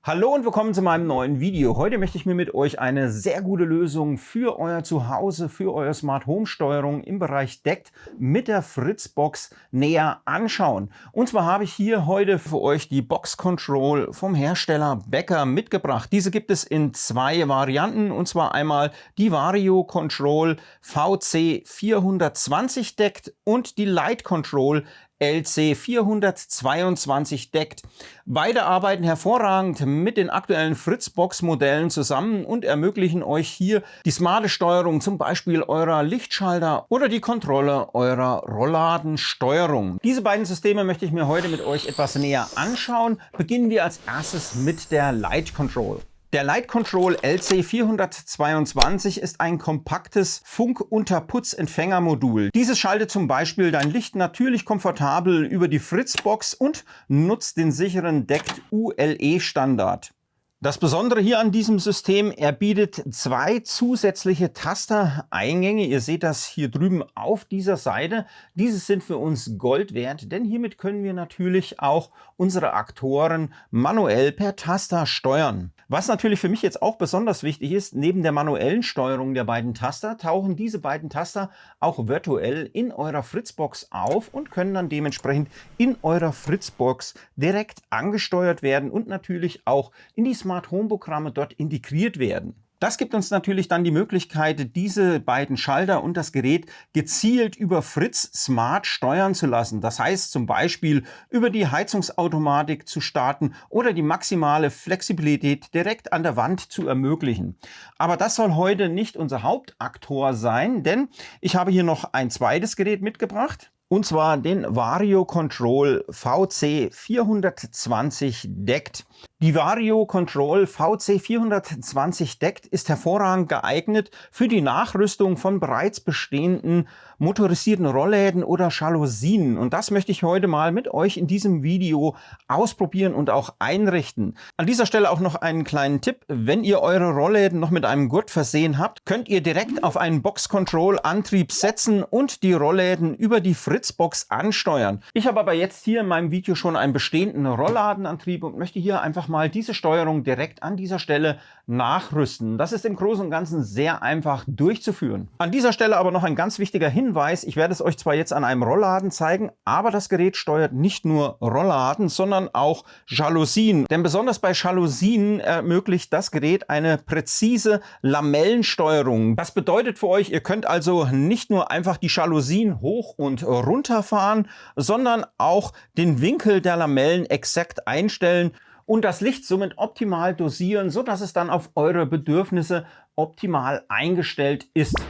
Hallo und willkommen zu meinem neuen Video. Heute möchte ich mir mit euch eine sehr gute Lösung für euer Zuhause, für eure Smart Home Steuerung im Bereich DECT mit der Fritzbox näher anschauen. Und zwar habe ich hier heute für euch die Box Control vom Hersteller Becker mitgebracht. Diese gibt es in zwei Varianten, und zwar einmal die Vario Control VC420 DECT und die Light Control LC422 DECT. Beide arbeiten hervorragend mit den aktuellen Fritzbox-Modellen zusammen und ermöglichen euch hier die smarte Steuerung, zum Beispiel eurer Lichtschalter oder die Kontrolle eurer Rollladensteuerung. Diese beiden Systeme möchte ich mir heute mit euch etwas näher anschauen. Beginnen wir als erstes mit der Light Control. Der Light Control LC422 ist ein kompaktes Funk-Unterputzempfängermodul. Dieses schaltet zum Beispiel dein Licht natürlich komfortabel über die Fritzbox und nutzt den sicheren DECT ULE-Standard. Das Besondere hier an diesem System, er bietet zwei zusätzliche Tastereingänge. Ihr seht das hier drüben auf dieser Seite. Diese sind für uns Gold wert, denn hiermit können wir natürlich auch unsere Aktoren manuell per Taster steuern. Was natürlich für mich jetzt auch besonders wichtig ist, neben der manuellen Steuerung der beiden Taster tauchen diese beiden Taster auch virtuell in eurer Fritzbox auf und können dann dementsprechend in eurer Fritzbox direkt angesteuert werden und natürlich auch in die Smart Home Programme dort integriert werden. Das gibt uns natürlich dann die Möglichkeit, diese beiden Schalter und das Gerät gezielt über Fritz Smart steuern zu lassen. Das heißt zum Beispiel über die Heizungsautomatik zu starten oder die maximale Flexibilität direkt an der Wand zu ermöglichen. Aber das soll heute nicht unser Hauptaktor sein, denn ich habe hier noch ein zweites Gerät mitgebracht. Und zwar den Vario Control VC420 DECT. Die Vario Control VC420 DECT ist hervorragend geeignet für die Nachrüstung von bereits bestehenden motorisierten Rollläden oder Jalousien. Und das möchte ich heute mal mit euch in diesem Video ausprobieren und auch einrichten. An dieser Stelle auch noch einen kleinen Tipp. Wenn ihr eure Rollläden noch mit einem Gurt versehen habt, könnt ihr direkt auf einen Box-Control-Antrieb setzen und die Rollläden über die Fritzbox ansteuern. Ich habe aber jetzt hier in meinem Video schon einen bestehenden Rollladenantrieb und möchte hier einfach mal diese Steuerung direkt an dieser Stelle nachrüsten. Das ist im Großen und Ganzen sehr einfach durchzuführen. An dieser Stelle aber noch ein ganz wichtiger Hinweis. Ich werde es euch zwar jetzt an einem Rollladen zeigen, aber das Gerät steuert nicht nur Rollladen, sondern auch Jalousien. Denn besonders bei Jalousien ermöglicht das Gerät eine präzise Lamellensteuerung. Das bedeutet für euch, ihr könnt also nicht nur einfach die Jalousien hoch und runter fahren, sondern auch den Winkel der Lamellen exakt einstellen und das Licht somit optimal dosieren, sodass es dann auf eure Bedürfnisse optimal eingestellt ist.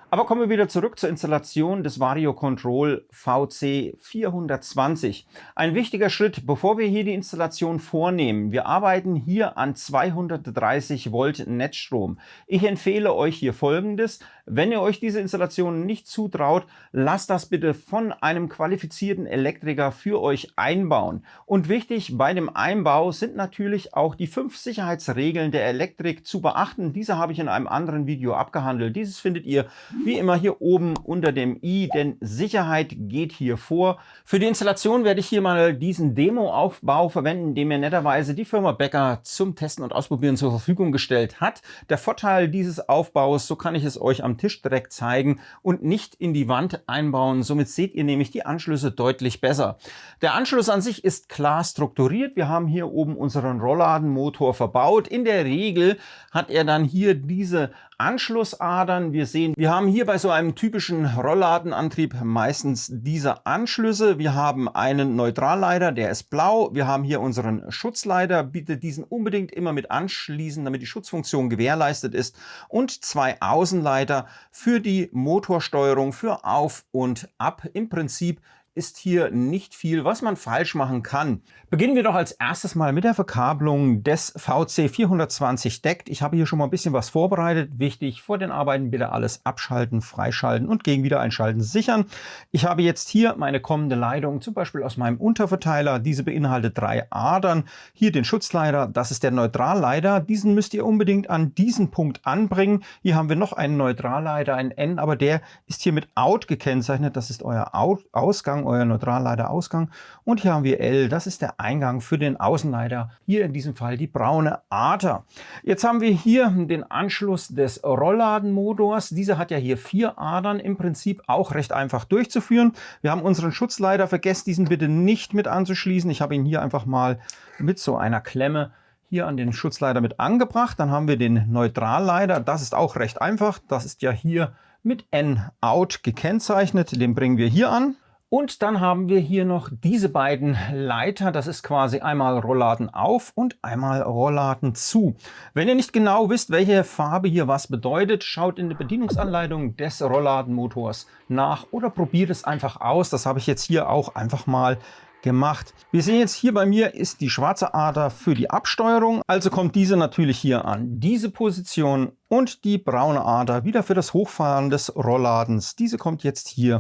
Aber kommen wir wieder zurück zur Installation des Vario Control VC420. Ein wichtiger Schritt, bevor wir hier die Installation vornehmen. Wir arbeiten hier an 230 Volt Netzstrom. Ich empfehle euch hier Folgendes. Wenn ihr euch diese Installation nicht zutraut, lasst das bitte von einem qualifizierten Elektriker für euch einbauen. Und wichtig bei dem Einbau sind natürlich auch die 5 Sicherheitsregeln der Elektrik zu beachten. Diese habe ich in einem anderen Video abgehandelt. Dieses findet ihr wie immer hier oben unter dem i, denn Sicherheit geht hier vor. Für die Installation werde ich hier mal diesen Demo-Aufbau verwenden, den mir netterweise die Firma Becker zum Testen und Ausprobieren zur Verfügung gestellt hat. Der Vorteil dieses Aufbaus, so kann ich es euch am Tisch direkt zeigen und nicht in die Wand einbauen. Somit seht ihr nämlich die Anschlüsse deutlich besser. Der Anschluss an sich ist klar strukturiert. Wir haben hier oben unseren Rollladenmotor verbaut. In der Regel hat er dann hier diese Anschlussadern. Wir sehen, wir haben hier bei so einem typischen Rollladenantrieb meistens diese Anschlüsse. Wir haben einen Neutralleiter, der ist blau. Wir haben hier unseren Schutzleiter. Bitte diesen unbedingt immer mit anschließen, damit die Schutzfunktion gewährleistet ist. Und 2 Außenleiter für die Motorsteuerung, für Auf und Ab. Im Prinzip ist hier nicht viel, was man falsch machen kann. Beginnen wir doch als erstes mal mit der Verkabelung des VC420 DECT. Ich habe hier schon mal ein bisschen was vorbereitet. Wichtig, vor den Arbeiten bitte alles abschalten, freischalten und gegen Wiedereinschalten sichern. Ich habe jetzt hier meine kommende Leitung, zum Beispiel aus meinem Unterverteiler. Diese beinhaltet 3 Adern. Hier den Schutzleiter, das ist der Neutralleiter. Diesen müsst ihr unbedingt an diesen Punkt anbringen. Hier haben wir noch einen Neutralleiter, ein N, aber der ist hier mit Out gekennzeichnet. Das ist euer Ausgang euer Neutralleiterausgang. Und hier haben wir L, das ist der Eingang für den Außenleiter, hier in diesem Fall die braune Ader. Jetzt haben wir hier den Anschluss des Rollladenmotors. Dieser hat ja hier 4 Adern, im Prinzip auch recht einfach durchzuführen. Wir haben unseren Schutzleiter, vergesst diesen bitte nicht mit anzuschließen. Ich habe ihn hier einfach mal mit so einer Klemme hier an den Schutzleiter mit angebracht. Dann haben wir den Neutralleiter, das ist auch recht einfach. Das ist ja hier mit N-Out gekennzeichnet, den bringen wir hier an. Und dann haben wir hier noch diese beiden Leiter, das ist quasi einmal Rollladen auf und einmal Rollladen zu. Wenn ihr nicht genau wisst, welche Farbe hier was bedeutet, schaut in der Bedienungsanleitung des Rollladenmotors nach oder probiert es einfach aus. Das habe ich jetzt hier auch einfach mal gemacht. Wir sehen jetzt hier bei mir ist die schwarze Ader für die Absteuerung, also kommt diese natürlich hier an diese Position und die braune Ader wieder für das Hochfahren des Rollladens. Diese kommt jetzt hier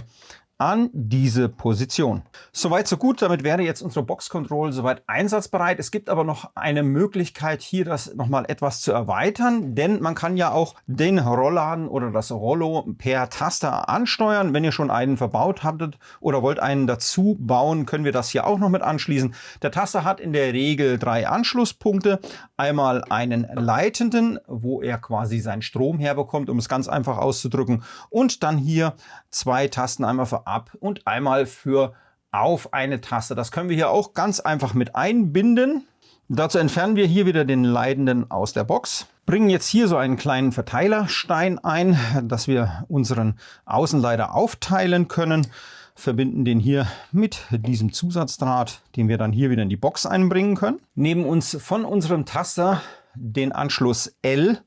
an diese Position. Soweit so gut, damit wäre jetzt unsere Box Control soweit einsatzbereit. Es gibt aber noch eine Möglichkeit hier das nochmal etwas zu erweitern, denn man kann ja auch den Rollladen oder das Rollo per Taster ansteuern. Wenn ihr schon einen verbaut habtet oder wollt einen dazu bauen, können wir das hier auch noch mit anschließen. Der Taster hat in der Regel 3 Anschlusspunkte. Einmal einen leitenden, wo er quasi seinen Strom herbekommt, um es ganz einfach auszudrücken, und dann hier 2 Tasten, einmal für Ab und einmal für Auf eine Taste. Das können wir hier auch ganz einfach mit einbinden. Dazu entfernen wir hier wieder den Leitenden aus der Box. Bringen jetzt hier so einen kleinen Verteilerstein ein, dass wir unseren Außenleiter aufteilen können. Verbinden den hier mit diesem Zusatzdraht, den wir dann hier wieder in die Box einbringen können. Nehmen uns von unserem Taster den Anschluss L,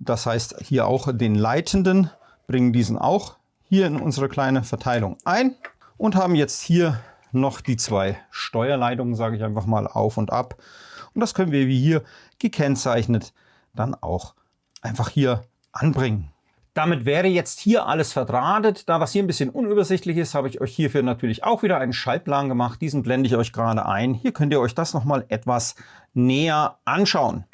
das heißt hier auch den Leitenden, bringen diesen auch hier in unsere kleine Verteilung ein und haben jetzt hier noch die 2 Steuerleitungen, sage ich einfach mal, auf und ab. Und das können wir wie hier gekennzeichnet dann auch einfach hier anbringen. Damit wäre jetzt hier alles verdrahtet. Da das hier ein bisschen unübersichtlich ist, habe ich euch hierfür natürlich auch wieder einen Schaltplan gemacht. Diesen blende ich euch gerade ein. Hier könnt ihr euch das nochmal etwas näher anschauen.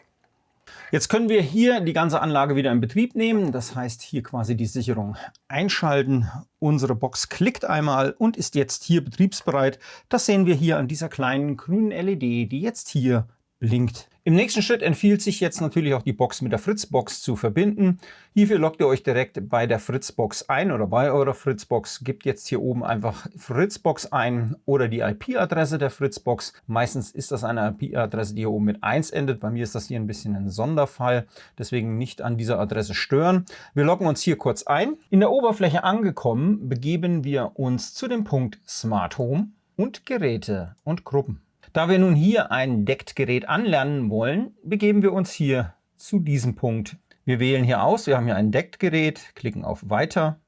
Jetzt können wir hier die ganze Anlage wieder in Betrieb nehmen. Das heißt, hier quasi die Sicherung einschalten. Unsere Box klickt einmal und ist jetzt hier betriebsbereit. Das sehen wir hier an dieser kleinen grünen LED, die jetzt hier blinkt. Im nächsten Schritt empfiehlt sich jetzt natürlich auch die Box mit der Fritzbox zu verbinden. Hierfür loggt ihr euch direkt bei der Fritzbox ein oder bei eurer Fritzbox. Gebt jetzt hier oben einfach Fritzbox ein oder die IP-Adresse der Fritzbox. Meistens ist das eine IP-Adresse, die hier oben mit 1 endet. Bei mir ist das hier ein bisschen ein Sonderfall. Deswegen nicht an dieser Adresse stören. Wir loggen uns hier kurz ein. In der Oberfläche angekommen, begeben wir uns zu dem Punkt Smart Home und Geräte und Gruppen. Da wir nun hier ein DECT-Gerät anlernen wollen, begeben wir uns hier zu diesem Punkt. Wir wählen hier aus, wir haben hier ein DECT-Gerät, klicken auf Weiter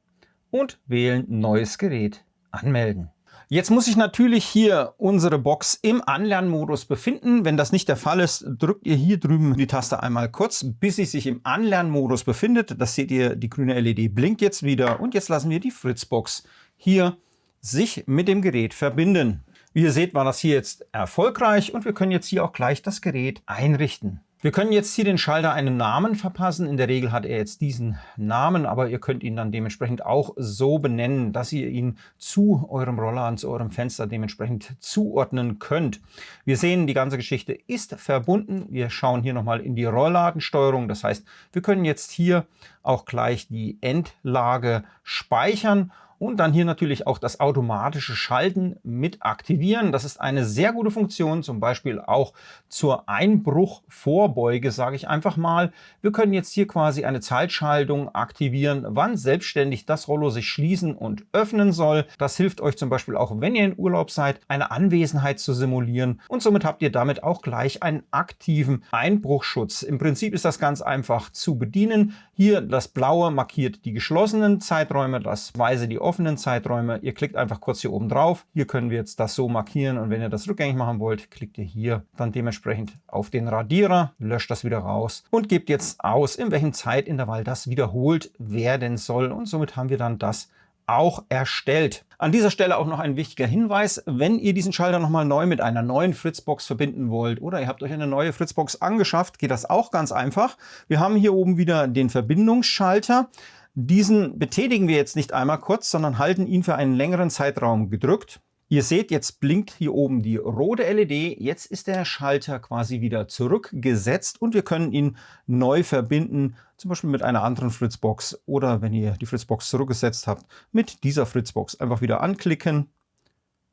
und wählen Neues Gerät anmelden. Jetzt muss ich natürlich hier unsere Box im Anlernmodus befinden. Wenn das nicht der Fall ist, drückt ihr hier drüben die Taste einmal kurz, bis sie sich im Anlernmodus befindet. Das seht ihr, die grüne LED blinkt jetzt wieder und jetzt lassen wir die Fritzbox hier sich mit dem Gerät verbinden. Wie ihr seht, war das hier jetzt erfolgreich und wir können jetzt hier auch gleich das Gerät einrichten. Wir können jetzt hier den Schalter einen Namen verpassen. In der Regel hat er jetzt diesen Namen, aber ihr könnt ihn dann dementsprechend auch so benennen, dass ihr ihn zu eurem Rollladen, zu eurem Fenster dementsprechend zuordnen könnt. Wir sehen, die ganze Geschichte ist verbunden. Wir schauen hier nochmal in die Rollladensteuerung. Das heißt, wir können jetzt hier auch gleich die Endlage speichern und dann hier natürlich auch das automatische Schalten mit aktivieren. Das ist eine sehr gute Funktion, zum Beispiel auch zur Einbruchvorbeuge, sage ich einfach mal. Wir können jetzt hier quasi eine Zeitschaltung aktivieren, wann selbstständig das Rollo sich schließen und öffnen soll. Das hilft euch zum Beispiel auch, wenn ihr in Urlaub seid, eine Anwesenheit zu simulieren. Und somit habt ihr damit auch gleich einen aktiven Einbruchschutz. Im Prinzip ist das ganz einfach zu bedienen. Hier das Blaue markiert die geschlossenen Zeiträume, das Weiße die offenen Zeiträume. Ihr klickt einfach kurz hier oben drauf. Hier können wir jetzt das so markieren und wenn ihr das rückgängig machen wollt, klickt ihr hier dann dementsprechend auf den Radierer, löscht das wieder raus und gebt jetzt aus, in welchem Zeitintervall das wiederholt werden soll und somit haben wir dann das auch erstellt. An dieser Stelle auch noch ein wichtiger Hinweis, wenn ihr diesen Schalter nochmal neu mit einer neuen Fritzbox verbinden wollt oder ihr habt euch eine neue Fritzbox angeschafft, geht das auch ganz einfach. Wir haben hier oben wieder den Verbindungsschalter. Diesen betätigen wir jetzt nicht einmal kurz, sondern halten ihn für einen längeren Zeitraum gedrückt. Ihr seht, jetzt blinkt hier oben die rote LED. Jetzt ist der Schalter quasi wieder zurückgesetzt und wir können ihn neu verbinden, zum Beispiel mit einer anderen Fritzbox oder wenn ihr die Fritzbox zurückgesetzt habt, mit dieser Fritzbox. Einfach wieder anklicken.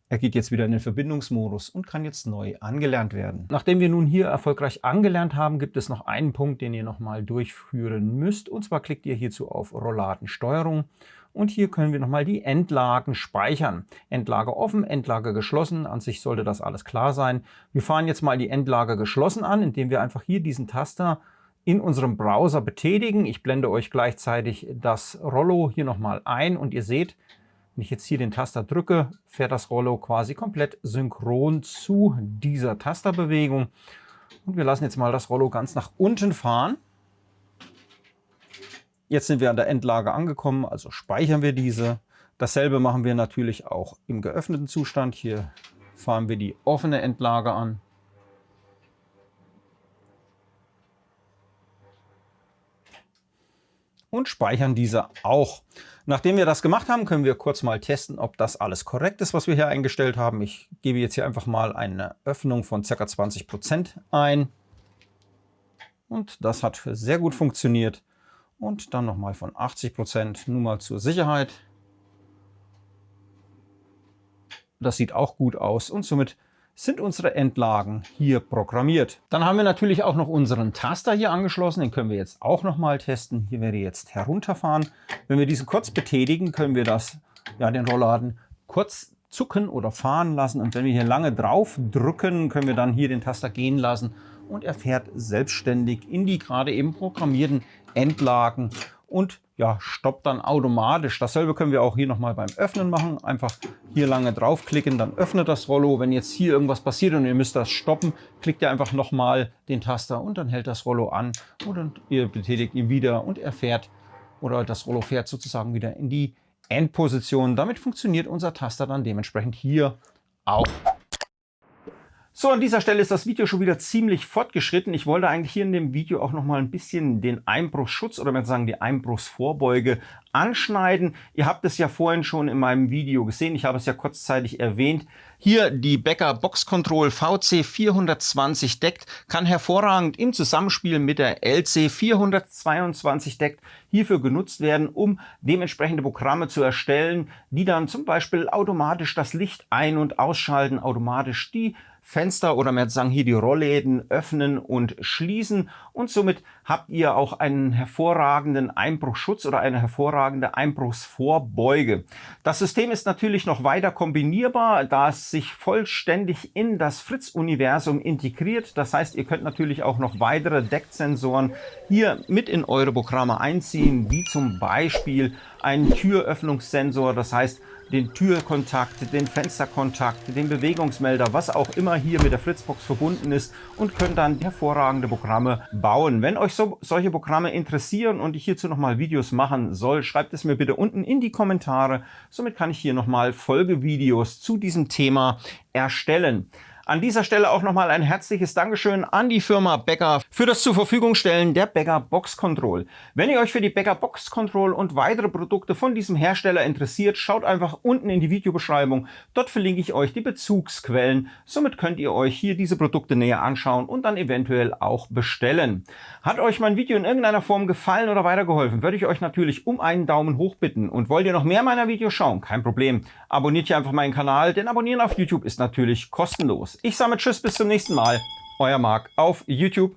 Er geht jetzt wieder in den Verbindungsmodus und kann jetzt neu angelernt werden. Nachdem wir nun hier erfolgreich angelernt haben, gibt es noch einen Punkt, den ihr nochmal durchführen müsst. Und zwar klickt ihr hierzu auf Rollladensteuerung. Und hier können wir nochmal die Endlagen speichern. Endlage offen, Endlage geschlossen. An sich sollte das alles klar sein. Wir fahren jetzt mal die Endlage geschlossen an, indem wir einfach hier diesen Taster in unserem Browser betätigen. Ich blende euch gleichzeitig das Rollo hier nochmal ein und ihr seht, wenn ich jetzt hier den Taster drücke, fährt das Rollo quasi komplett synchron zu dieser Tasterbewegung. Und wir lassen jetzt mal das Rollo ganz nach unten fahren. Jetzt sind wir an der Endlage angekommen, also speichern wir diese. Dasselbe machen wir natürlich auch im geöffneten Zustand. Hier fahren wir die offene Endlage an. Und speichern diese auch. Nachdem wir das gemacht haben, können wir kurz mal testen, ob das alles korrekt ist, was wir hier eingestellt haben. Ich gebe jetzt hier einfach mal eine Öffnung von ca. 20% ein. Und das hat sehr gut funktioniert. Und dann nochmal von 80%, nur mal zur Sicherheit. Das sieht auch gut aus und somit sind unsere Endlagen hier programmiert. Dann haben wir natürlich auch noch unseren Taster hier angeschlossen. Den können wir jetzt auch nochmal testen. Hier werde ich jetzt herunterfahren. Wenn wir diesen kurz betätigen, können wir den Rollladen kurz zucken oder fahren lassen. Und wenn wir hier lange drauf drücken, können wir dann hier den Taster gehen lassen. Und er fährt selbstständig in die gerade eben programmierten Endlagen und stoppt dann automatisch. Dasselbe können wir auch hier nochmal beim Öffnen machen. Einfach hier lange draufklicken, dann öffnet das Rollo. Wenn jetzt hier irgendwas passiert und ihr müsst das stoppen, klickt ihr einfach nochmal den Taster und dann hält das Rollo an. Und ihr betätigt ihn wieder und er fährt, oder das Rollo fährt sozusagen wieder in die Endposition. Damit funktioniert unser Taster dann dementsprechend hier auch. So, an dieser Stelle ist das Video schon wieder ziemlich fortgeschritten. Ich wollte eigentlich hier in dem Video auch noch mal ein bisschen den Einbruchsschutz oder man sagen die Einbruchsvorbeuge anschneiden. Ihr habt es ja vorhin schon in meinem Video gesehen. Ich habe es ja kurzzeitig erwähnt. Hier die Becker Box Control VC 420 deckt, kann hervorragend im Zusammenspiel mit der LC 422 deckt hierfür genutzt werden, um dementsprechende Programme zu erstellen, die dann zum Beispiel automatisch das Licht ein- und ausschalten, automatisch die Fenster oder mehr sagen hier die Rollläden öffnen und schließen und somit habt ihr auch einen hervorragenden Einbruchsschutz oder eine hervorragende Einbruchsvorbeuge. Das System ist natürlich noch weiter kombinierbar, da es sich vollständig in das Fritz-Universum integriert. Das heißt, ihr könnt natürlich auch noch weitere Decksensoren hier mit in eure Programme einziehen, wie zum Beispiel einen Türöffnungssensor, das heißt den Türkontakt, den Fensterkontakt, den Bewegungsmelder, was auch immer hier mit der Fritzbox verbunden ist und könnt dann hervorragende Programme bauen. Wenn euch solche Programme interessieren und ich hierzu nochmal Videos machen soll, schreibt es mir bitte unten in die Kommentare. Somit kann ich hier nochmal Folgevideos zu diesem Thema erstellen. An dieser Stelle auch nochmal ein herzliches Dankeschön an die Firma Becker für das zur Verfügung stellen der Becker Box Control. Wenn ihr euch für die Becker Box Control und weitere Produkte von diesem Hersteller interessiert, schaut einfach unten in die Videobeschreibung. Dort verlinke ich euch die Bezugsquellen. Somit könnt ihr euch hier diese Produkte näher anschauen und dann eventuell auch bestellen. Hat euch mein Video in irgendeiner Form gefallen oder weitergeholfen, würde ich euch natürlich um einen Daumen hoch bitten. Und wollt ihr noch mehr meiner Videos schauen? Kein Problem. Abonniert hier einfach meinen Kanal, denn Abonnieren auf YouTube ist natürlich kostenlos. Ich sage Tschüss, bis zum nächsten Mal. Euer Marc auf YouTube.